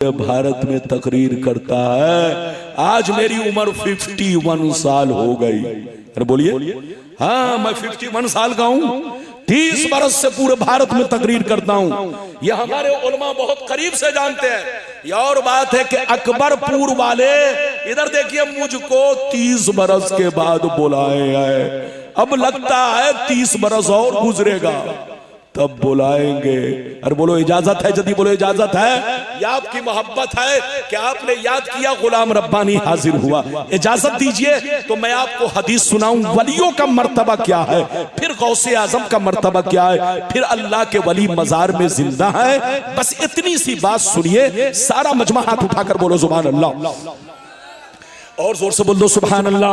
भारत में तकरीर करता है। आज मेरी उम्र 51 साल हो गई। अरे बोलिए, हाँ मैं 51 साल का हूँ। 30 बरस से पूरे भारत में तकरीर करता हूँ। यह हमारे उलमा बहुत करीब से जानते हैं। यह और बात है कि अकबरपुर वाले इधर देखिए, मुझको 30 बरस के बाद बुलाए हैं। अब लगता है 30 बरस और गुजरेगा तब बुलाएंगे। अरे बोलो इजाजत है? जल्दी बोलो इजाजत है या आपकी मोहब्बत है कि आपने याद किया गुलाम रब्बानी हाजिर हुआ। इजाजत दीजिए तो मैं आपको हदीस सुनाऊं, वलियों का मर्तबा क्या है, फिर गौसे आजम का मर्तबा क्या है, फिर अल्लाह के वली मजार में जिंदा है। बस इतनी सी बात सुनिए। सारा मजमा हाथ उठाकर बोलो सुभान अल्लाह। और जोर से बोल दो सुभान अल्लाह।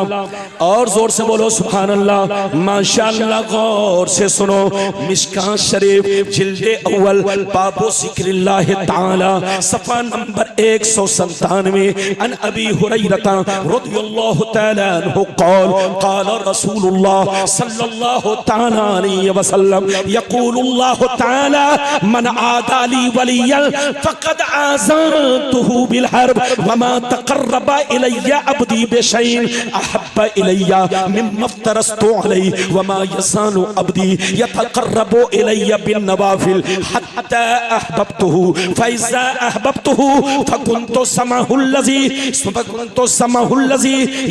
और जोर से बोलो सुभान अल्लाह। माशाअल्लाह। गौर से सुनो। मिशकात शरीफ जिल्दे अव्वल बाबो जिक्रिल्लाह ताला सफा नंबर 197 अन अबी हुरैरा रज़ियल्लाहु ताला अन्हु क़ाल क़ाल रसूलुल्लाह सल्लल्लाहु ताला अलैहि वसल्लम यक़ूलुल्लाहु ताला मन आदा ली वलियन फ़क़द आज़नतुहु बिल हर्ब वमा तक़र्रबा इलैया अब्दी बेशैइन अहब्बा इलैया मिम्मा अफ्तरस्तु अलैहि वमा यसानु अब्दी यतक़र्रबु इलैया बिन नवाफिल हत्ता अहबब्तुहु फइज़ा अहबब्तुहु फकुन्तु समअहुल्लज़ी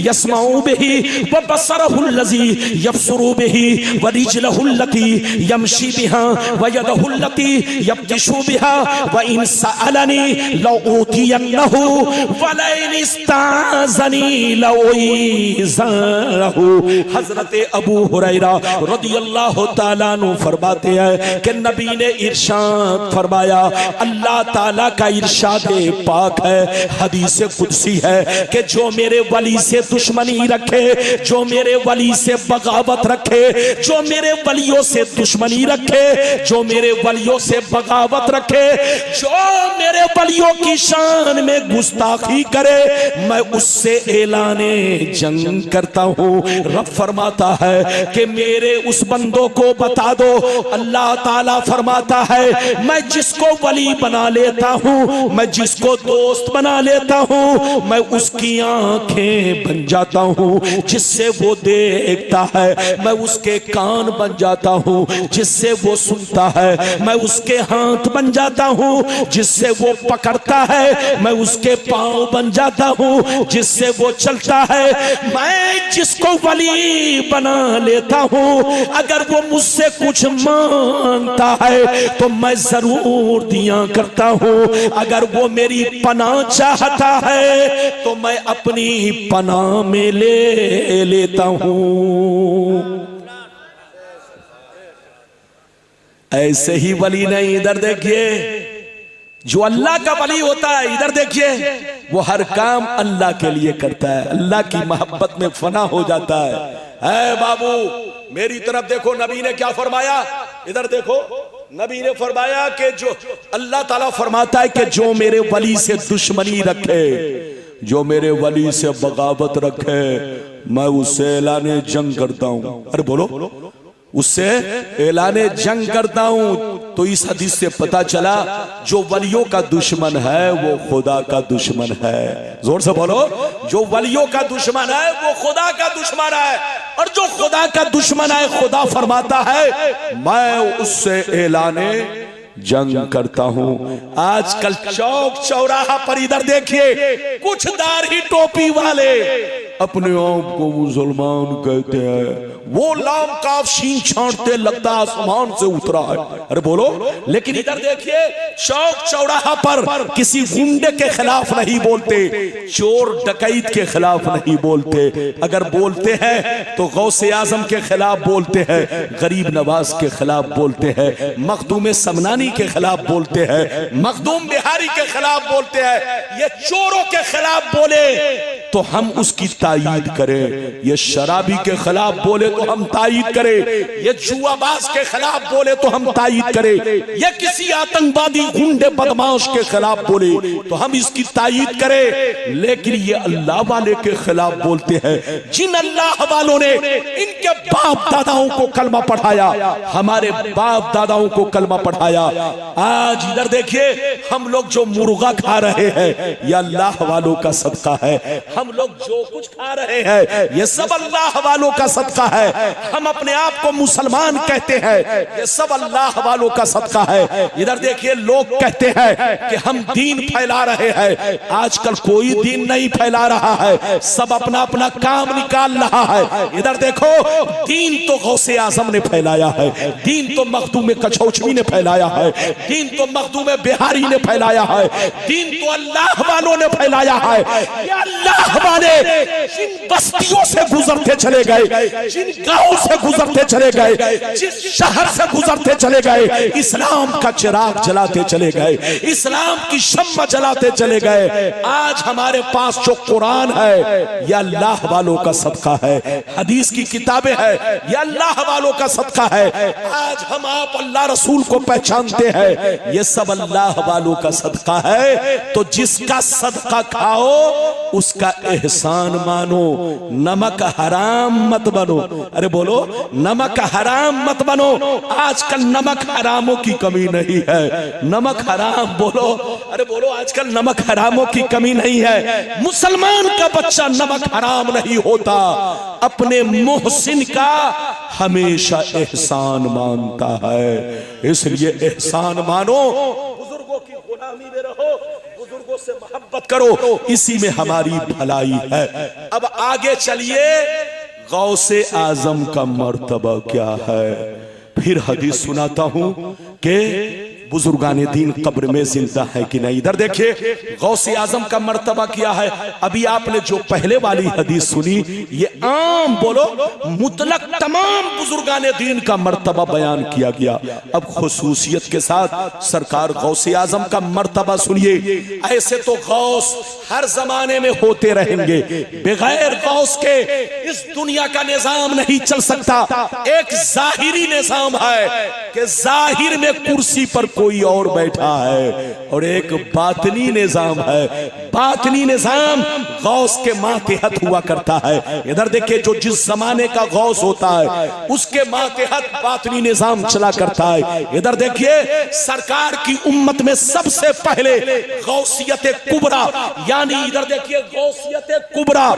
यस्मउ बिही व बसरहुल्लज़ी यबसुरु बिही व रिजलहुल्लती यमशी बिहा व यदहुल्लती यब्तिशु बिहा व इन सअलनी लऊतियन्नहु व लइन इस्ताज़नी। हजरत अबू हुरैरा रज़ियल्लाहु ताला अन्हु फरमाते हैं कि नबी ने इरशाद फरमाया। अल्लाह ताला का इरशाद पाक है, हदीस कुदसी है कि जो मेरे वली से दुश्मनी रखे, जो मेरे वली से बगावत रखे, जो मेरे वलियों से दुश्मनी रखे, जो मेरे वलियों से बगावत रखे, जो मेरे वलियों की शान में गुस्ताखी करे, मैं उससे ऐलाने जंग करता हूँ। रब फरमाता है कि मेरे उस बंदों को बता दो। अल्लाह ताला फरमाता है मैं जिसको वली बना लेता हूँ, मैं जिसको दोस्त बना लेता हूँ, मैं उसकी आंखें बन जाता हूँ जिससे वो देखता है, मैं उसके कान बन जाता हूँ जिससे वो सुनता है, मैं उसके हाथ बन जाता हूँ जिससे वो पकड़ता है, मैं उसके पाँव बन जाता हूँ जिससे वो चलता है। मैं जिसको वली बना लेता हूँ, अगर वो मुझसे कुछ मांगता है तो मैं जरूर दिया करता हूँ। अगर वो मेरी पनाह चाहता है तो मैं अपनी पनाह में ले लेता हूँ। ऐसे ही वली नहीं, इधर देखिए जो अल्लाह का वली होता है, इधर देखिए वो हर काम अल्लाह के लिए करता है, अल्लाह की मोहब्बत में फना हो जाता है। ऐ बाबू मेरी तरफ देखो, नबी ने क्या फरमाया? इधर देखो, नबी ने फरमाया कि जो अल्लाह ताला फरमाता है कि जो मेरे वली से दुश्मनी रखे, जो मेरे वली से बगावत रखे, मैं उससे ऐलाने जंग करता हूं। अरे बोलो, उससे ऐलाने जंग करता हूं। तो इस हदीस से पता चला जो वलियों का दुश्मन है वो खुदा का दुश्मन है। जोर से बोलो, जो वलियों का दुश्मन है वो खुदा का दुश्मन है। और जो खुदा का दुश्मन है, खुदा फरमाता है मैं उससे ऐलाने जंग करता हूं। आजकल चौक चौराहा पर इधर देखिए कुछ दाढ़ी टोपी वाले अपने आप को मुसलमान कहते हैं, वो लाम काफ शीन छांटते लगता आसमान से उतरा है। अरे बोलो, लेकिन इधर देखिए चौक चौराहा पर किसी गुंडे के खिलाफ नहीं बोलते, चोर डकैत के खिलाफ नहीं बोलते। अगर बोलते हैं तो गौसे आजम के खिलाफ बोलते हैं, गरीब नवाज के खिलाफ बोलते हैं, मखदूम समनानी के खिलाफ बोलते हैं, मखदूम बिहारी के खिलाफ बोलते हैं। ये चोरों के खिलाफ बोले तो हम उसकी तायीद करें। ये शराबी के खिलाफ बोले तो हम तायीद करें, ये जुआबाज के खिलाफ बोले तो हम तायीद करें, ये किसी आतंकवादी गुंडे बदमाश के खिलाफ बोले तो हम इसकी तायीद करें। लेकिन ये अल्लाह वाले के खिलाफ बोलते हैं, जिन अल्लाह वालों ने इनके बाप दादाओं को कलमा पढ़ाया, हमारे बाप दादाओं को कलमा पढ़ाया। आज इधर देखिए, हम लोग जो मुर्गा खा रहे हैं ये अल्लाह वालों का सदका है। हम लोग जो कुछ खा रहे हैं ये सब अल्लाह वालों का सदका है। हम अपने आप को मुसलमान कहते हैं, ये सब अल्लाह वालों का सदका है। इधर देखिए, लोग कहते हैं कि हम दीन फैला रहे हैं। आजकल कोई दीन नहीं फैला रहा है, सब अपना अपना काम निकाल रहा है। इधर देखो, दीन तो गौसे आजम ने फैलाया है, दीन तो मखदूम कछौचवी ने फैलाया है, दीन तो मखदूम बिहारी ने फैलाया है, दीन तो अल्लाह वालों ने फैलाया है। ये अल्लाह वाले जिन बस्तियों से गुजरते चले गए, जिन गांव से गुजरते चले गए, जिस शहर से गुजरते चले गए, इस्लाम का चिराग जलाते चले गए, इस्लाम की शम्मा जलाते चले गए। आज हमारे पास जो कुरान है ये अल्लाह वालों का सदका है, हदीस की किताबें हैं ये अल्लाह वालों का सदका है। आज हम आप अल्लाह रसूल को पहचानते हैं, ये सब अल्लाह वालों का सदका है। तो जिसका सदका खाओ उसका एहसान मानो, नमक हराम मत बनो। अरे बोलो, नमक हराम मत बनो। आजकल नमक हरामों की कमी नहीं है, नमक हराम बोलो, अरे बोलो, आजकल नमक हरामों की कमी नहीं है। मुसलमान का बच्चा नमक हराम नहीं होता, अपने मोहसिन का हमेशा एहसान मानता है। इसलिए एहसान मानो, बुजुर्गों की गुलामी में रहो, बुजुर्गों से मोहब्बत करो, इसी में हमारी भलाई है। अब आगे चलिए, गौसे आजम का मर्तबा क्या है। फिर हदीस सुनाता हूं कि बुजुर्गाने दीन कब्र में जिंदा है कि नहीं। इधर देखिए, गौसे आजम का मर्तबा क्या है। अभी आपने जो पहले वाली हदीस सुनी ये आम बोलो मुतलक तमाम बुजुर्गाने दीन का मर्तबा बयान किया गया। अब खुसूसियत के साथ सरकार गौसे आजम का मर्तबा सुनिए। ऐसे तो गौस हर जमाने में होते रहेंगे, बगैर गौस के इस दुनिया का निजाम नहीं चल सकता। एक जाहिरी निजाम है कि जाहिर में कुर्सी पर कोई और बैठा है, और एक बातनी निजाम है, बातनी निजाम गौस के मातहत हुआ करता है। इधर देखिए, जो जिस जमाने का गौस होता है उसके मातहत बातनी निजाम चला करता है। इधर देखिए, सरकार की उम्मत में सबसे पहले गौसियत कुबरा, यानी इधर देखिए गौसियत कुबरा,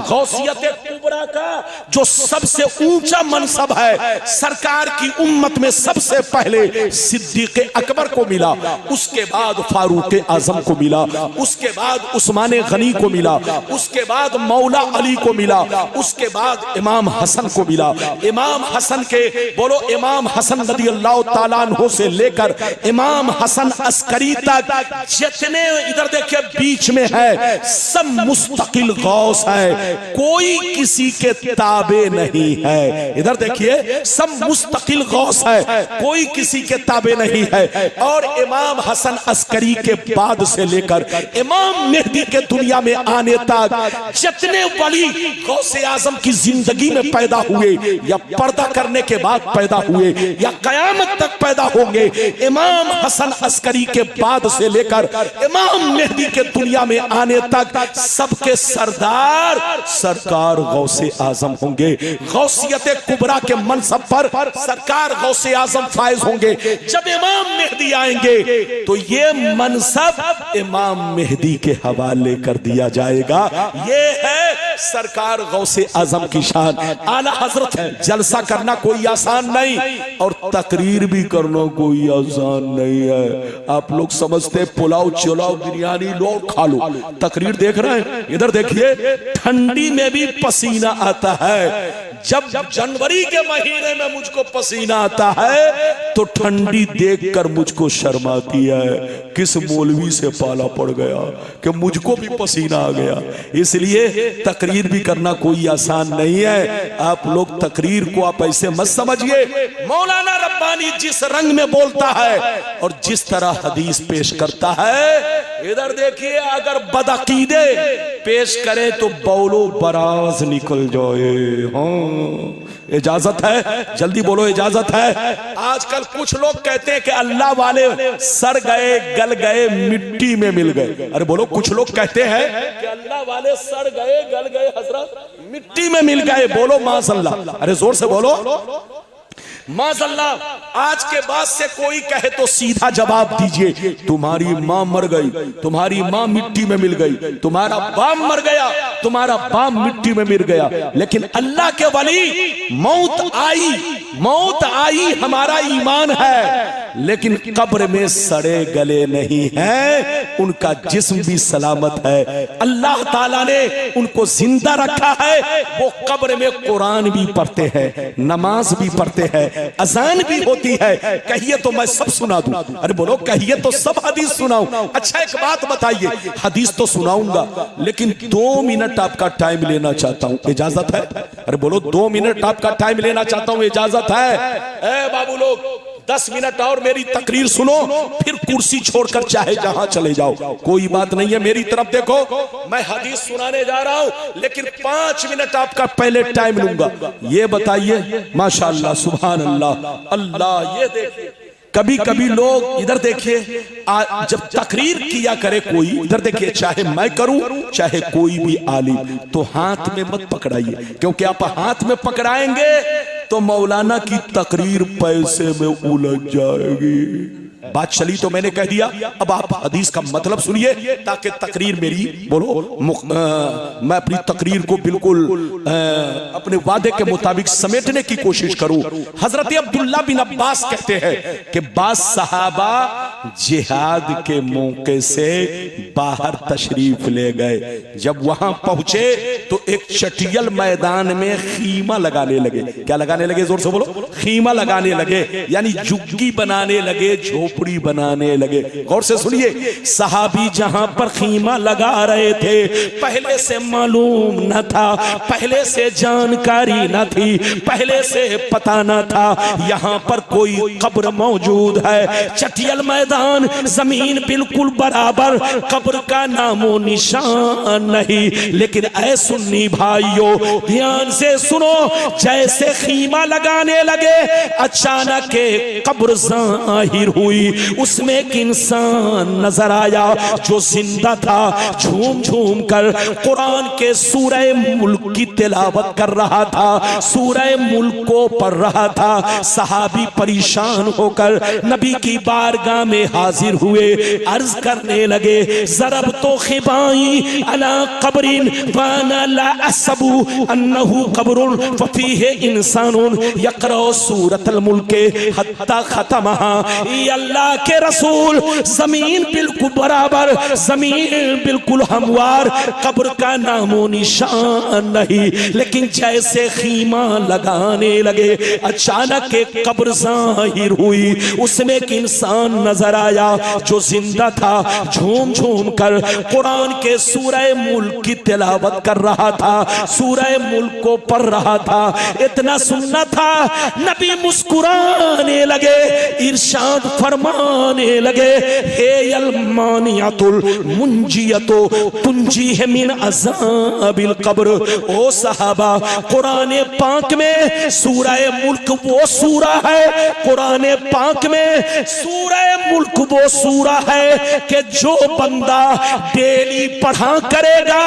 गौसियत कुबरा का जो सबसे ऊंचा मनसब है सरकार की उम्मत में सबसे पहले सिद्दीक अकबर को मिला, उसके बाद फारूक आजम को मिला, उसके बाद उस्मान गनी को मिला, उसके बाद मौला अली को मिला, उसके बाद इमाम हसन को मिला। इमाम हसन के बोलो, इमाम हसन रज़ी अल्लाह ताला अन्हु से लेकर इमाम हसन अस्करी तक जितने इधर देखिए बीच में है सब मुस्तकिल गौस है, कोई किसी के ताबे नहीं है। इधर देखिए, सब मुस्तकिल गौस है, कोई किसी के ताबे नहीं है। और इमाम हसन अस्करी के बाद से लेकर इमाम मेहदी के दुनिया में आने तक जितने वली गौसे आजम की जिंदगी में पैदा हुए या पर्दा करने के बाद पैदा हुए या कयामत तक पैदा होंगे, इमाम हसन अस्करी के बाद से लेकर इमाम मेहदी के दुनिया में आने तक सबके सरदार सरकार गौसे आजम होंगे। गौसियत कुबरा के मनसब पर सरकार गौसे आजम फायज होंगे। जब इमाम मेहदी आएंगे तो ये मनसब इमाम मेहदी के हवाले कर दिया जाएगा। ये है सरकार गौसे आजम की शान। आला हजरत जलसा करना कोई आसान नहीं और तकरीर भी करना कोई आसान नहीं है। आप लोग समझते पुलाव चलाओ बिरयानी लो खा लो, तकरीर देख रहे हैं। इधर देखिए, ठंडी में भी पसीना आता है। जब जनवरी के महीने में मुझको पसीना आता है तो ठंडी देखकर मुझको शर्म आती है। किस मौलवी से पाला पड़ गया कि मुझको भी पसीना आ गया। इसलिए तकरीर भी करना कोई आसान नहीं है। आप लोग तकरीर को आप ऐसे मत समझिए। मौलाना रब्बानी जिस रंग में बोलता है और जिस तरह हदीस पेश करता है, इधर देखिए, अगर बदअकीदे पेश करे तो बौलो बराज निकल जाए। हाँ इजाजत है, जल्दी बोलो इजाजत है। आजकल कुछ लोग कहते हैं कि अल्लाह वाले सड़ गए, गल गए, मिट्टी में मिल गए। अरे बोलो, कुछ लोग कहते हैं कि अल्लाह वाले सड़ गए, गल गए, हजरत मिट्टी में मिल गए। बोलो माशअल्लाह, अरे जोर से बोलो माशअल्लाह। आज के बाद से कोई कहे तो सीधा जवाब दीजिए, तुम्हारी माँ मर गई, तुम्हारी माँ मिट्टी में मिल गई, तुम्हारा बाप मर गया, तुम्हारा बाप मिट्टी में मिल गया। लेकिन अल्लाह के वली मौत आई हमारा ईमान है, लेकिन कब्र में सड़े गले नहीं हैं, उनका जिस्म भी सलामत है। अल्लाह ताला ने उनको जिंदा रखा है। वो कब्र में कुरान भी पढ़ते हैं, नमाज भी पढ़ते हैं, अजान भी होती है। कहिए तो मैं सब सुना दूं। अरे बोलो, कहिए तो सब हदीस सुनाऊं। अच्छा एक बात बताइए, हदीस तो सुनाऊंगा, लेकिन 2 मिनट आपका टाइम लेना चाहता हूं, इजाजत है? अरे बोलो, 2 मिनट आपका टाइम लेना चाहता हूं, इजाजत है? ए बाबू लोग, 10 मिनट और मेरी तकरीर सुनो, फिर कुर्सी छोड़कर चाहे जहां चले जाओ, कोई बात नहीं है। मेरी तरफ देखो, मैं हदीस सुनाने जा रहा हूं, लेकिन 5 मिनट आपका पहले टाइम लूंगा। ये बताइए, माशाअल्लाह, सुभान अल्लाह, अल्लाह। ये देखिए, कभी कभी लोग इधर देखिए, जब तकरीर किया करे कोई, इधर देखिए, चाहे मैं करूं चाहे कोई भी आलिम, तो हाथ में मत पकड़ाइए, क्योंकि आप हाथ में पकड़ाएंगे तो मौलाना की तकरीर पैसे में उलझ जाएगी। बात चली तो मैंने कह दिया, अब आप हदीस का मतलब सुनिए, ताकि तकरीर मेरी बोलो मैं अपनी तकरीर को बिल्कुल अपने वादे के मुताबिक समेटने की कोशिश करूं। हजरत अब्दुल्ला बिन अब्बास कहते हैं कि बास सहाबा जिहाद के मौके से बाहर तशरीफ ले गए। जब वहां पहुंचे तो एक चटियल मैदान में खीमा लगाने लगे। क्या लगाने लगे? जोर से बोलो। खीमा लगाने लगे, यानी झुग्गी बनाने लगे, झोपड़ी बनाने लगे। गौर से सुनिए, सहाबी जहां पर खीमा लगा रहे थे, पहले से मालूम न था, पहले से जानकारी न थी, पहले से पता न था यहां पर कोई कब्र मौजूद है। चटियल मैदान, जमीन बिल्कुल बराबर, कब्र का नामो निशान नहीं। लेकिन ऐ सुन्नी भाइयों, ध्यान से सुनो, जैसे खीमा लगाने लगे, अचानक कब्र जाहिर हुई। उसमें एक इंसान नजर आया जो जिंदा था, झूम झूम कर कुरान के सूरह मुल्क की तिलावत कर रहा था, सूरह मुल्क को पढ़ रहा था। सहाबी परेशान होकर नबी की बारगाह में हाजिर हुए, अर्ज करने लगे, ज़रब तो खिबाई अला कब्रिन वाना ला असबु अन्नहु कब्रुन फफीहे इंसानुन यक़रा सूरतल मुल्क हत्ता खतमहा। अल्लाह के रसूल, जमीन बिल्कुल बराबर, जमीन बिल्कुल हमवार, कब्र का नामो निशान नहीं। लेकिन जैसे खीमा लगाने लगे, अचानक एक कब्र जाहिर हुई। उसमें एक इंसान नजर आया जो जिंदा था, झूम झूम कर कुरान के सूरह मुल्क की तिलावत कर रहा था, सूरह मुल्क को पढ़ रहा था। इतना सुनना था, नबी मुस्कुराने लगे, इरशाद फरमाने लगे, हे अलमानियातुल मुंजियतो तुंजीह मिन अज़ाबिल कब्र। ओ सहाबा, कुरान पाक में सूरह मुल्क वो सूरा है, कुरान पाक में सूरह मुल्क वो सूरा है कि जो बंदा डेली पढ़ा करेगा,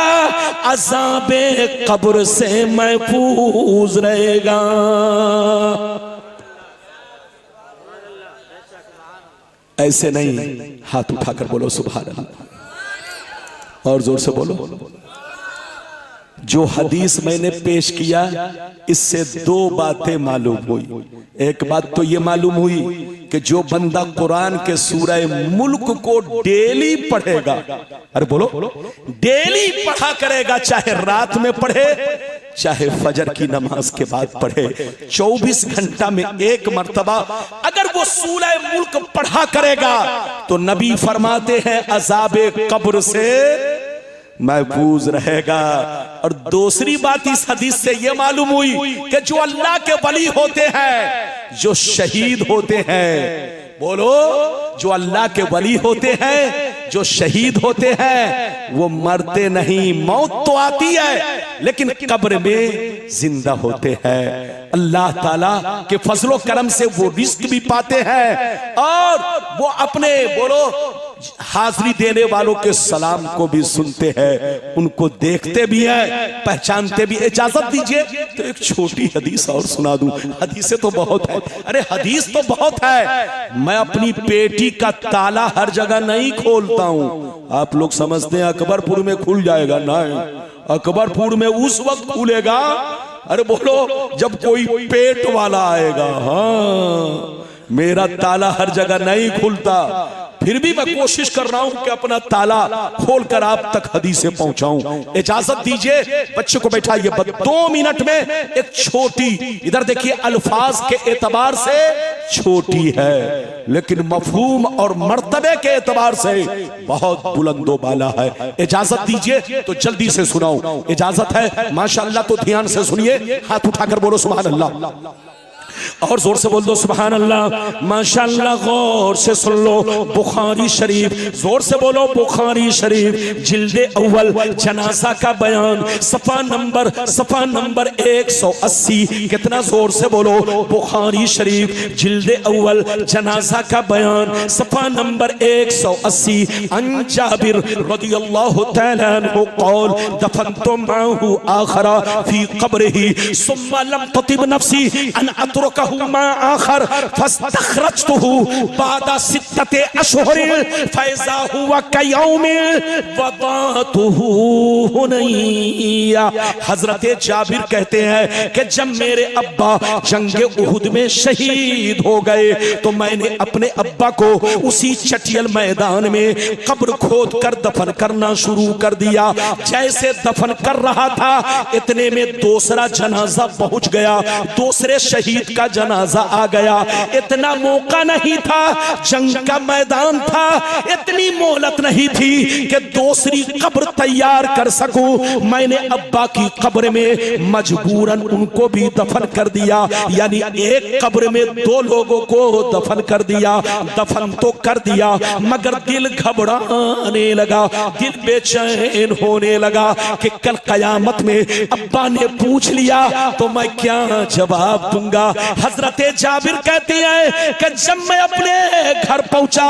अज़ाबे कब्र से महफूज रहेगा। ऐसे नहीं, हाथ उठाकर बोलो सुभान अल्लाह, और जोर से बोलो। जो हदीस मैंने पेश किया, इससे 2 बातें मालूम हुई। एक बात तो ये मालूम हुई कि जो बंदा कुरान के सूरह मुल्क को डेली पढ़ेगा, अरे बोलो, डेली पढ़ा करेगा, चाहे रात में पढ़े चाहे फजर की नमाज के बाद पढ़े, 24 घंटा में 1 मर्तबा अगर वो सूरह मुल्क पढ़ा करेगा तो नबी फरमाते हैं अज़ाबे कब्र से महफूज रहेगा। और दूसरी बात इस हदीस से यह मालूम हुई कि जो अल्लाह के वली होते हैं, जो शहीद होते हैं, बोलो, जो अल्लाह के वली होते हैं, जो शहीद होते हैं वो मरते नहीं, मौत तो आती है लेकिन कब्र में जिंदा होते हैं। अल्लाह ताला के फजलो करम से वो रिस्क भी पाते हैं और वो अपने बोलो हाजिरी देने वालों के सलाम को भी सुनते हैं, उनको देखते भी हैं, पहचानते भी। इजाजत दीजिए तो एक छोटी हदीस और सुना दूं। हदीसें तो बहुत है, अरे हदीस तो बहुत है। मैं अपनी पेटी का ताला हर जगह नहीं खोलता हूं। आप लोग समझते हैं अकबरपुर में खुल जाएगा, नहीं, अकबरपुर में उस वक्त खुलेगा, अरे बोलो जब कोई पेट वाला आएगा। हाँ, मेरा ताला हर जगह नहीं खुलता, फिर भी मैं कोशिश कर रहा हूं कि अपना ताला खोलकर आप तक हदीसें पहुंचाऊं। इजाजत दीजिए, बच्चे को बैठाइए। 2 मिनट में एक छोटी, इधर देखिए, अल्फाज के एतबार से छोटी है लेकिन मफहूम और मर्तबे के एतबार से बहुत बुलंदो बाला है। इजाजत दीजिए तो जल्दी से सुनाऊं। इजाजत है माशाअल्लाह, तो ध्यान से सुनिए। हाथ उठाकर बोलो सुभान अल्लाह, और जोर से बोल दो सुभान अल्लाह। माशाअल्लाह, गौर से सुन लो। बुखारी शरीफ, जोर से बोलो बुखारी शरीफ, जिल्दे अव्वल, जनाजा का बयान, सफा नंबर 180। कितना जोर से बोलो। बुखारी शरीफ, जिल्दे अव्वल, जनाजा का बयान, सफा नंबर 180। अन जाबिर रदियल्लाहु तआला अन्हु क़ाल दफनतु माहु आखरा फी क़ब्रिही सुम्मा लम ततिब नफ्सी अन अतरकहु मा आखर फस्तखरजतहु बादा सित्तते अशहुर फैज़ा हुवा कयौमि वदातहु हुनैया। हजरत जाबिर कहते हैं कि जब मेरे अब्बा जंगे उहुद में शहीद हो गए तो मैंने अपने अब्बा को उसी चटियल मैदान में कब्र खोद कर दफन करना शुरू कर दिया। जैसे दफन कर रहा था इतने में दूसरा जनाजा पहुंच गया, दूसरे शहीद का जनाजा आ गया। इतना मौका नहीं था, जंग का मैदान था, इतनी मोहलत नहीं थी कि दूसरी कब्र तैयार कर सकूं। मैंने अब्बा की कब्र में मजबूरन उनको भी दफन कर दिया, यानी एक कब्र में 2 लोगों को दफन कर दिया। दफन तो कर दिया मगर दिल घबराने लगा, दिल बेचैन होने लगा कि कल कयामत में अब्बा ने पूछ लिया तो मैं क्या जवाब दूंगा। हजरत जाबिर कहती है कि जब मैं अपने घर पहुंचा,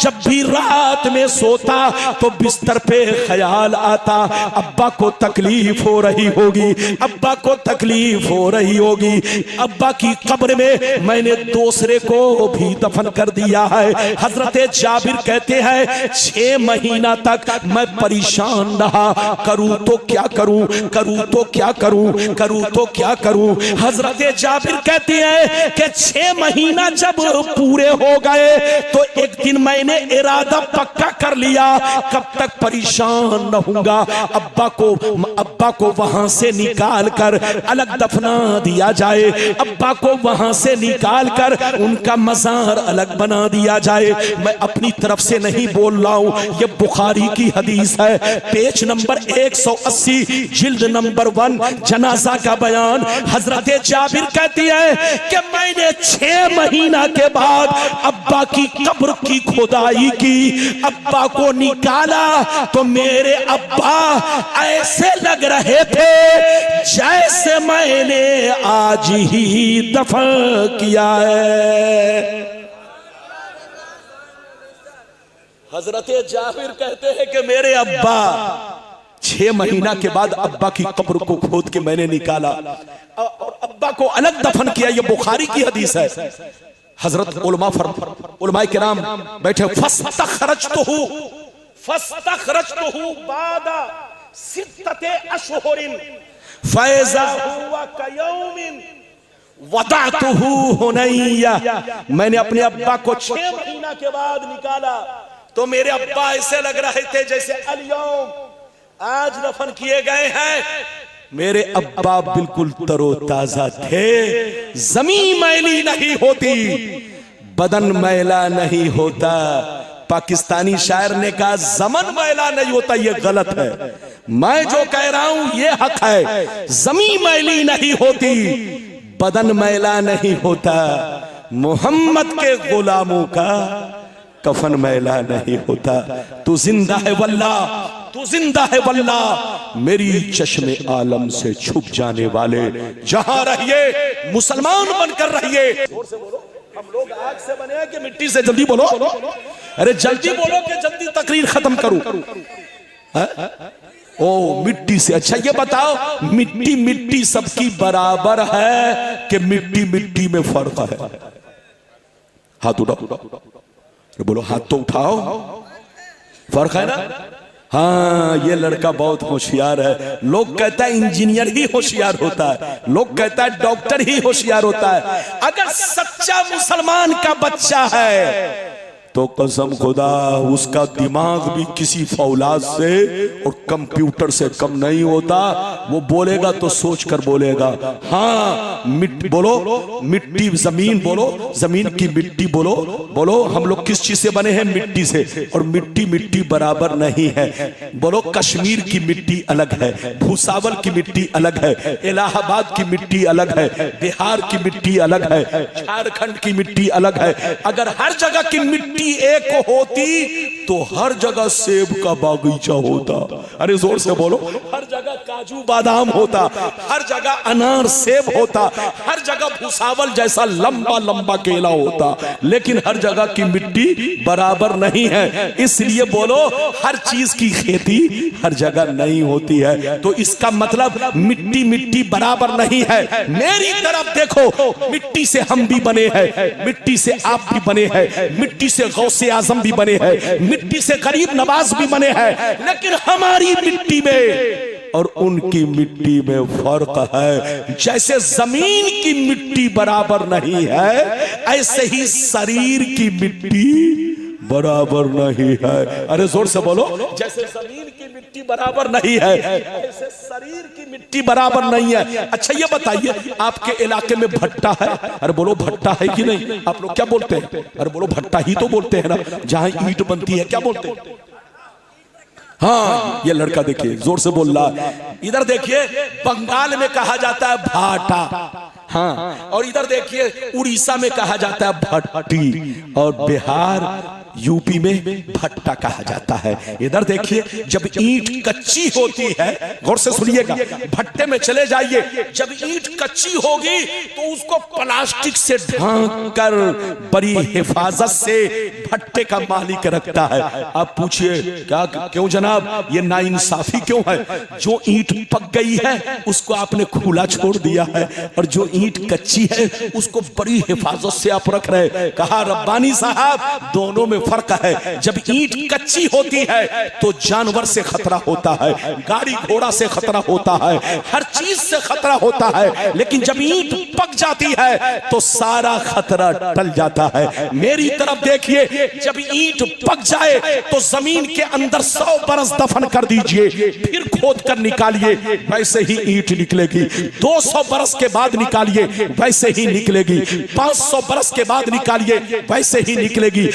जब भी रात में सोता तो बिस्तर पे ख्याल आता अब्बा को तकलीफ हो रही होगी, अब्बा को तकलीफ हो रही होगी। अब्बा की कब्र में मैंने दूसरे को भी दफन कर दिया है। हजरत जाबिर कहते हैं 6 महीना तक मैं परेशान रहा, करूं तो क्या करूं, करूं तो क्या करूं, करूं तो क्या करूं। हजरत जाबिर कहती है कि 6 महीना जब पूरे हो गए तो एक दिन मैंने इरादा पक्का कर लिया, कब तक परेशान रहूंगा, अब्बा को वहां से निकाल कर अलग दफना दिया जाए, अब्बा को वहां से निकाल कर उनका मजार अलग बना दिया जाए। मैं अपनी तरफ से नहीं बोल रहा हूं, ये बुखारी की हदीस है, पेज नंबर 180, जिल्द नंबर 1, जनाजा का बयान। हजरत जाबिर कहती है कि मैंने 6 महीना के बाद अब्बा की कब्र की खुदाई की, अब्बा को निकाला तो मेरे अब्बा ऐसे लग रहे थे जैसे मैंने आज ही दफन किया है। हजरत जाबिर कहते हैं कि मेरे अब्बा 6 महीना के बाद अब्बा की कब्र को खोद के मैंने निकाला और अब्बा को अलग दफन किया। ये बुखारी की हदीस है। हजरत उलमा किराम बैठे, फस्तखरजतहु बादा सित्तते अशहुरिन फैज़ा हुवा कयौमिन वदातहु हुनैया। मैंने अपने अब्बा को 6 महीना के बाद निकाला तो मेरे अब्बा ऐसे लग रहे थे जैसे अल-यौम आज दफन किए गए हैं। मेरे अब्बा बिल्कुल तरोताजा थे, जमीन मैली नहीं होती, बदन मैला नहीं होता। पाकिस्तानी शायर ने कहा जमन मैला नहीं होता, ये गलत है। मैं जो कह रहा हूं ये हक है। जमीन मैली नहीं होती, बदन मैला नहीं होता। मोहम्मद के गुलामों का कफन मैला नहीं होता। तू जिंदा है वल्लाह, तू जिंदा है वल्लाह, मेरी चश्मे आलम से छुप जाने वाले, जहां रहिए मुसलमान बनकर रहिए। जोर से बोलो, हम लोग आग से बने हैं कि मिट्टी से? जल्दी बोलो, अरे जल्दी बोलो कि जल्दी तकरीर खत्म करूं। ओ मिट्टी से। अच्छा ये बताओ, मिट्टी मिट्टी सबकी बराबर है कि मिट्टी मिट्टी में फर्क है? हाथ उठाओ, बोलो हाथ तो उठाओ, फर्क है ना? हाँ, ये लड़का बहुत होशियार है। लोग कहता है इंजीनियर ही होशियार होता है, लोग कहता है डॉक्टर ही होशियार होता है। अगर सच्चा मुसलमान का बच्चा है तो कसम खुदा उसका दिमाग भी किसी फौलाद से और कंप्यूटर से कम नहीं होता। वो बोलेगा तो सोच कर बोलेगा। हाँ मिट्टी बोलो, मिट्टी जमीन बोलो, जमीन की मिट्टी बोलो। बोलो हम लोग किस चीज से बने हैं? मिट्टी से। और मिट्टी मिट्टी बराबर नहीं है। बोलो कश्मीर की मिट्टी अलग है, भूसावल की मिट्टी अलग है, इलाहाबाद की मिट्टी अलग है, बिहार की मिट्टी अलग है, झारखंड की मिट्टी अलग है। अगर हर जगह की मिट्टी एक होती तो हर जगह सेब का बागीचा होता। अरे जोर से बोलो, हर जगह काजू बादाम होता, हर जगह अनार सेब होता, हर जगह भूसावल जैसा लंबा लंबा केला होता। लेकिन हर जगह की मिट्टी बराबर नहीं है, इसलिए बोलो हर चीज की खेती हर जगह नहीं होती है। तो इसका मतलब मिट्टी मिट्टी बराबर नहीं है। मेरी तरफ देखो, मिट्टी से हम भी बने हैं, मिट्टी से आप भी बने हैं, मिट्टी से गौसे आजम भी बने हैं, मिट्टी से गरीब नवाज भी बने हैं। लेकिन हमारी मिट्टी में और उनकी मिट्टी में फर्क है। जैसे जमीन की मिट्टी बराबर नहीं है, ऐसे ही शरीर की मिट्टी बराबर नहीं है। अरे जोर से बोलो, जैसे जमीन की मिट्टी बराबर नहीं है, ऐसे शरीर की मिट्टी बराबर नहीं है। अच्छा ये बताइए, आपके इलाके में भट्टा है? अरे बोलो भट्टा है कि नहीं? आप लोग क्या बोलते हैं? अरे बोलो भट्टा ही तो बोलते हैं ना, जहां ईंट बनती है। क्या बोलते हैं? हाँ, ये लड़का देखिए जोर से बोल रहा है। इधर देखिए, बंगाल में कहा जाता है भाटा। हाँ, और इधर देखिए उड़ीसा में कहा जाता है भट्टी, और बिहार यूपी में भट्टा कहा जाता है। इधर देखिए, जब ईंट कच्ची होती है, गौर से सुनिएगा, भट्टे में चले जाइए, जब ईंट कच्ची होगी तो उसको प्लास्टिक से ढांक कर बड़ी हिफाजत से भट्टे का मालिक रखता है। आप पूछिए क्या, क्यों जनाब, ये नाइंसाफी क्यों है? जो ईंट पक गई है उसको आपने खुला छोड़ दिया है, और जो ईंट कच्ची है उसको बड़ी हिफाजत से आप रख रहे। कहा रब्बानी साहब, दोनों में फर्क है। जब ईंट कच्ची होती है तो जानवर से खतरा होता है, गाड़ी घोड़ा से खतरा होता है, हर चीज से खतरा होता है। लेकिन जब ईंट पक जाती है तो सारा खतरा टल जाता है। मेरी तरफ देखिए, जब ईंट पक जाए तो जमीन के अंदर 100 बरस दफन कर दीजिए, फिर खोद कर निकालिए, वैसे ही ईंट निकलेगी। 200 बरस के बाद निकालिए, वैसे ही निकलेगी। 500 बरस के बाद निकालिए, वैसे ही निकलेगी।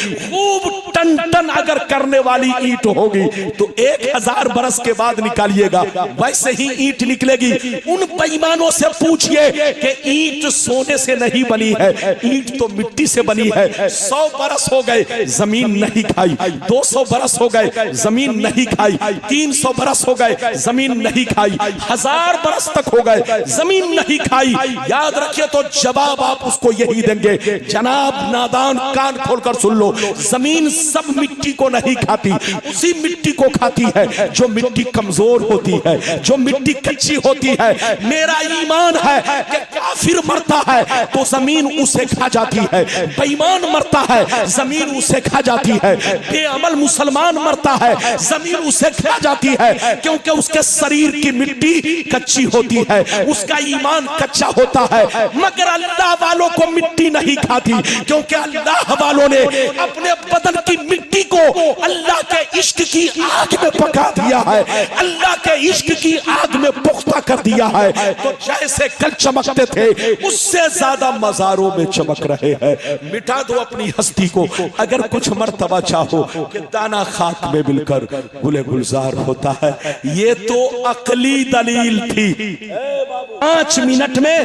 खूब टन टन अगर करने वाली ईंट होगी तो 1000 बरस के बाद निकालिएगा, वैसे ही ईंट निकलेगी। उन बेईमानों से पूछिए कि ईंट सोने से नहीं बनी है, ईंट तो मिट्टी से बनी है। 100 बरस हो गए जमीन नहीं खाई, 200 बरस हो गए जमीन नहीं खाई, 300 बरस हो गए जमीन नहीं खाई, 1000 बरस तक हो गए जमीन नहीं खाई। याद रखिए, तो जवाब आप उसको यही देंगे, जनाब नादान कान खोलकर सुन लो, जमीन सब मिट्टी को नहीं खाती, उसी मिट्टी को खाती है जो मिट्टी कमजोर होती है, जो मिट्टी कच्ची होती है। मेरा ईमान है कि काफिर मरता है तो जमीन उसे खा जाती है, बेईमान मरता है जमीन उसे खा जाती है, बेअमल मुसलमान मरता है जमीन उसे खा जाती है, क्योंकि उसके शरीर की मिट्टी कच्ची होती है, उसका ईमान कच्चा होता है। मगर अल्लाह वालों को मिट्टी नहीं खाती, क्योंकि अल्लाह वालों ने अपने बदन की मिट्टी को अल्लाह के इश्क की आग में पका दिया है, अल्लाह के इश्क की आग में पुख्ता कर दिया है। तो जैसे कल चमकते थे उससे ज्यादा मज़ारों में चमक रहे हैं। मिटा दो अपनी हस्ती को, अगर कुछ मर्तबा चाहो कि दाना खाक में मिलकर गुले गुलजार होता है। ये तो अकली दलील थी। 5 मिनट में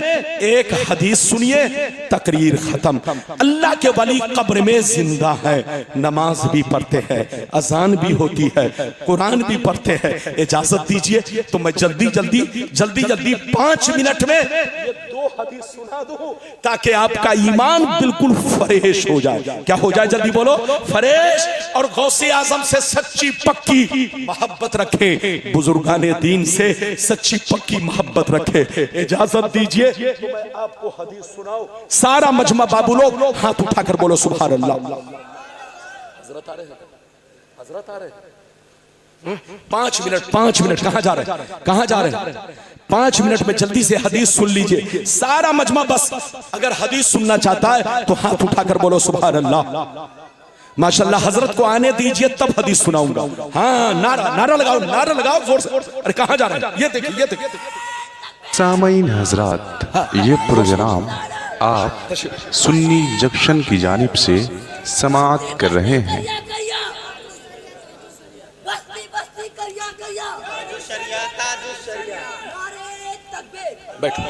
एक हदीस सुनिए, तकरीर खत्म। अल्लाह के वली कब्र में जिंदा है, नमाज भी पढ़ते हैं, अजान भी होती है, कुरान भी पढ़ते हैं। इजाजत दीजिए तो मैं जल्दी जल्दी 5 मिनट में ये 2 हदीस सुना दूं ताकि आपका ईमान बिल्कुल फ्रेश हो जाए। क्या हो जाए? जल्दी बोलो। फ्रेश। और गौसे आजम से सच्ची पक्की मोहब्बत रखे, बुजुर्गाने दीन से सच्ची पक्की मोहब्बत रखे। इजाजत दीजिए तो मैं आपको हदीस सुनाऊं। सारा मजमा बाबू लोग हाथ उठाकर बोलो सुभान अल्लाह। हजरत आ रहे हैं, हजरत आ रहे हैं। 5 मिनट कहां जा रहे हैं? कहां जा रहे हैं? 5 मिनट में जल्दी से हदीस सुन लीजिए सारा मजमा। बस अगर हदीस सुनना चाहता है तो हाथ उठाकर बोलो सुभान अल्लाह। माशाल्लाह, हजरत को आने दीजिए तब हदीस सुनाऊंगा। हाँ, नारा लगाओ जोर से। अरे कहां जा रहे हैं? ये देखिए। सामईन हजरात, ये प्रोग्राम आप सुन्नी जंक्शन की जानिब से समाअत कर रहे हैं। बैठो।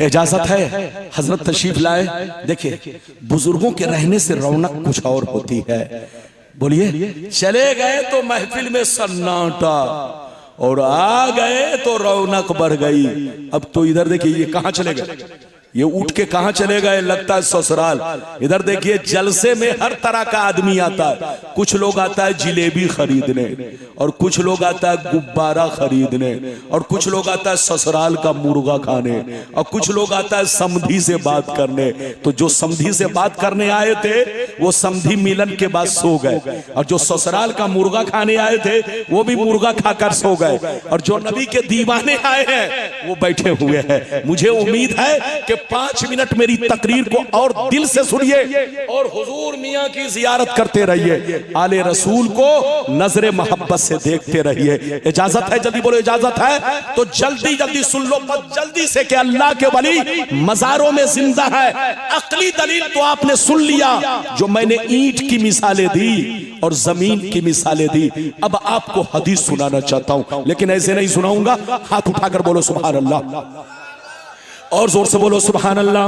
इजाजत है, हजरत तशरीफ लाए। देखिए, बुजुर्गों के रहने से रौनक कुछ और होती है। बोलिए। चले गए तो महफिल में सन्नाटा, और आ गए तो रौनक बढ़ गई। अब तो इधर देखिए, ये कहां चले गए? ये उठ के कहां चले गए? लगता है ससुराल। इधर देखिए, जलसे में हर तरह का आदमी आता है। कुछ लोग आता है जिलेबी खरीदने, और कुछ लोग आता है गुब्बारा खरीदने, और कुछ लोग आता है ससुराल का मुर्गा खाने, और कुछ लोग आता है समधी से बात करने। तो जो समधी से बात करने आए थे वो समधी मिलन के बाद सो गए, और जो ससुराल का मुर्गा खाने आए थे वो भी मुर्गा खाकर सो गए, और जो नबी के दीवाने आए हैं वो बैठे हुए हैं। मुझे उम्मीद है कि 5 मिनट मेरी तकरीर को और दिल से सुनिए, और हुजूर मियां की जियारत करते रहिए, आले रसूल को नजरे मोहब्बत से देखते रहिए। इजाजत है? जल्दी बोलो इजाजत है। तो जल्दी सुन लो, जल्दी से कि अल्लाह के वली मजारों में जिंदा है। अकली दलील तो आपने सुन लिया, जो मैंने ईंट की मिसालें दी और जमीन की मिसालें दी। अब आपको हदीस सुनाना चाहता हूं, लेकिन ऐसे नहीं सुनाऊंगा। हाथ उठाकर बोलो सुभान अल्लाह, और जोर से बोलो सुभान अल्लाह,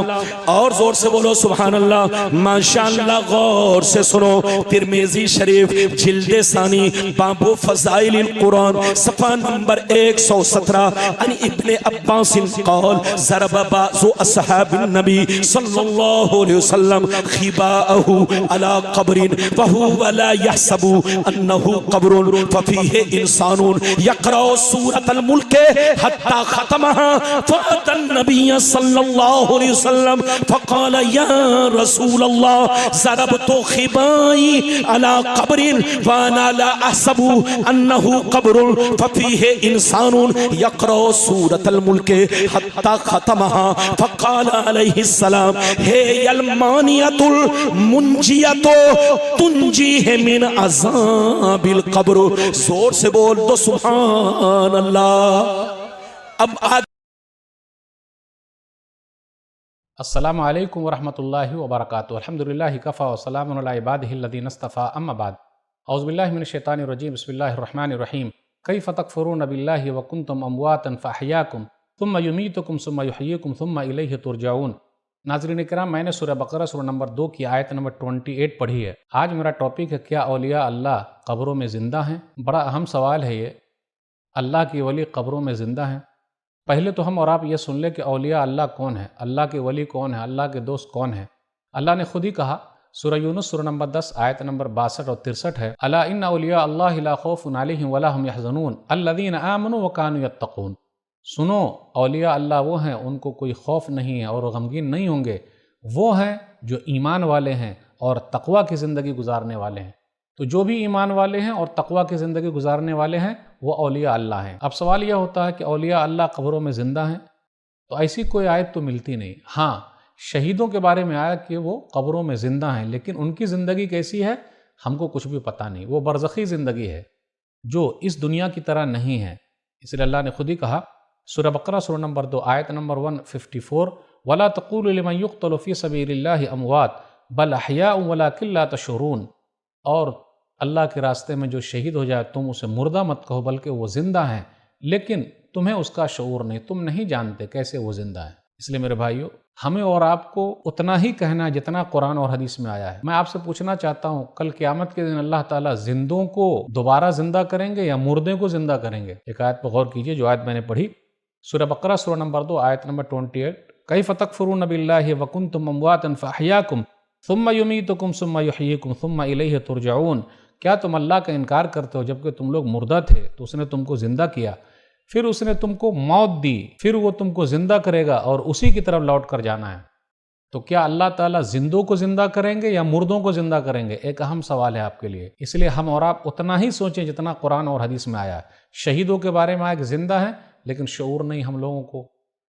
और जोर से बोलो सुभान अल्लाह। माशाअल्लाह, गौर से सुनो। तिरमिजी शरीफ जिल्दे सानी बाबू फज़ाइल कुरान सफ़ा नंबर 117 अन इब्ने अब्बास क़ाल ज़रब बाज़ु अस्हाबिन नबी सल्लल्लाहु अलैहि वसल्लम खिबाअहु अला क़ब्रिन व हुवा ला यहसबु अन्नहु क़ब्रुन फ़फ़ीहि इंसानुन यक़रअु सूरतल मुल्क हत्ता ख़तमहा फ़अतन नबी सल्लल्लाहु अलैहि वसल्लम फ़क़ाल या रसूल अल्लाह ज़रबतु ख़िबाई अला क़ब्रिन व अना ला अहसबु अन्नहु क़ब्रुन फ़फ़ीहि इंसानुन यक़रअु सूरतल मुल्क हत्ता ख़तमहा फ़क़ाल अलैहिस्सलाम हियल मानियतुल मुंजियतु तुंजीहि मिन अज़ाबिल क़ब्र। जोर से बोल दो सुभान अल्लाह। अब अस्सलामु अलैकुम वरहमतुल्लाहि वबरकातुहू। अल्हम्दुलिल्लाहि कफ़ा व सलामुन अला इबादिहिल्लज़ीना इस्तफ़ा अम्मा बाद। औज़ु बिल्लाहि मिनश शैतानिर रजीम। बिस्मिल्लाहिर रहमानिर रहीम। कैफ़ तकफ़ुरून बिल्लाहि व कुंतुम अमवातन फ़अहयाकुम सुम्मा युमीतुकुम सुम्मा युहय्यिकुम सुम्मा इलैहि तुरजाऊन। नाज़रीन इकराम, मैंने सूरह बक़रा सूरह नंबर 2 की आयत नंबर 28 पढ़ी है। आज मेरा टॉपिक है, क्या औलिया अल्लाह क़ब्रों में ज़िंदा हैं? बड़ा अहम सवाल है ये। अल्लाह के वली क़ब्रों में ज़िंदा हैं? पहले तो हम और आप ये सुन ले कि औलिया अल्लाह कौन है, अल्लाह के वली कौन है, अल्लाह के दोस्त कौन है। अल्लाह ने खुद ही कहा, सूरह यूनुस सूरह नंबर 10 आयत नंबर 62 और 63 है, अला इन्ना औलिया अल्लाहि ला खौफुन अलैहिम वला हुम यहज़नून अल्लज़ीना आमनू व कानू यत्तक़ून। सुनो, औलिया अल्लाह वो हैं उनको कोई खौफ नहीं है और गमगीन नहीं होंगे। वो हैं जो ईमान वाले हैं और तक़वा की ज़िंदगी गुजारने वाले हैं। तो जो भी ईमान वाले हैं और तक़वा की ज़िंदगी गुजारने वाले हैं वो औलिया अल्लाह हैं। अब सवाल यह होता है कि औलिया अल्लाह क़ब्रों में ज़िंदा हैं? तो ऐसी कोई आयत तो मिलती नहीं। हाँ, शहीदों के बारे में आया कि वो क़ब्रों में ज़िंदा हैं, लेकिन उनकी ज़िंदगी कैसी है हमको कुछ भी पता नहीं। वो बरज़खी ज़िंदगी है जो इस दुनिया की तरह नहीं है। इसलिए अल्लाह ने खुद ही कहा, सूरह बक़रा सूरह नंबर 2 आयत नंबर 154, वला तक़ूलू लिमन युक़्तलु फ़ी सबीलिल्लाहि अमवात बल अहयाउ वलाकिन ला तशऊरून। और अल्लाह के रास्ते में जो शहीद हो जाए तुम उसे मुर्दा मत कहो बल्कि वो ज़िंदा हैं लेकिन तुम्हें उसका शऊर नहीं, तुम नहीं जानते कैसे वो जिंदा है। इसलिए मेरे भाइयों, हमें और आपको उतना ही कहना है जितना कुरान और हदीस में आया है। मैं आपसे पूछना चाहता हूँ, कल क़यामत के दिन अल्लाह ताला जिंदों को दोबारा जिंदा करेंगे या मुर्दे को जिंदा करेंगे? एक आयत पर गौर कीजिए, जो आयत मैंने पढ़ी, सूरह बकरा सूरह नंबर 2 आयत नंबर 28, कैफ़ तकफ़ुरून बिल्लाहि व कुंतुम अमवातन फ़अहयाकुम सुम्मा युमीतुकुम सुम्मा युहयीकुम सुम्मा इलैहि तुरजऊन। क्या तुम अल्लाह का इनकार करते हो? जबकि तुम लोग मुर्दा थे तो उसने तुमको जिंदा किया, फिर उसने तुमको मौत दी, फिर वो तुमको जिंदा करेगा और उसी की तरफ लौट कर जाना है। तो क्या अल्लाह ताला जिंदों को जिंदा करेंगे या मुर्दों को जिंदा करेंगे? एक अहम सवाल है आपके लिए। इसलिए हम और आप उतना ही सोचें जितना कुरान और हदीस में आया है। शहीदों के बारे में आया कि जिंदा है, लेकिन शऊर नहीं हम लोगों को।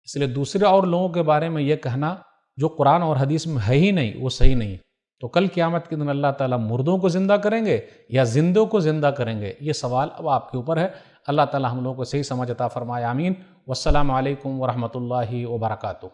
इसलिए दूसरे और लोगों के बारे में यह कहना जो कुरान और हदीस में है ही नहीं, वो सही नहीं। तो कल क़यामत के दिन अल्लाह ताला मुर्दों को जिंदा करेंगे या जिंदों को जिंदा करेंगे, ये सवाल अब आपके ऊपर है। अल्लाह ताला हम लोगों को सही समझ अता फरमाए, आमीन। वस्सलामु अलैकुम वरहमतुल्लाहि वबरकातुहू।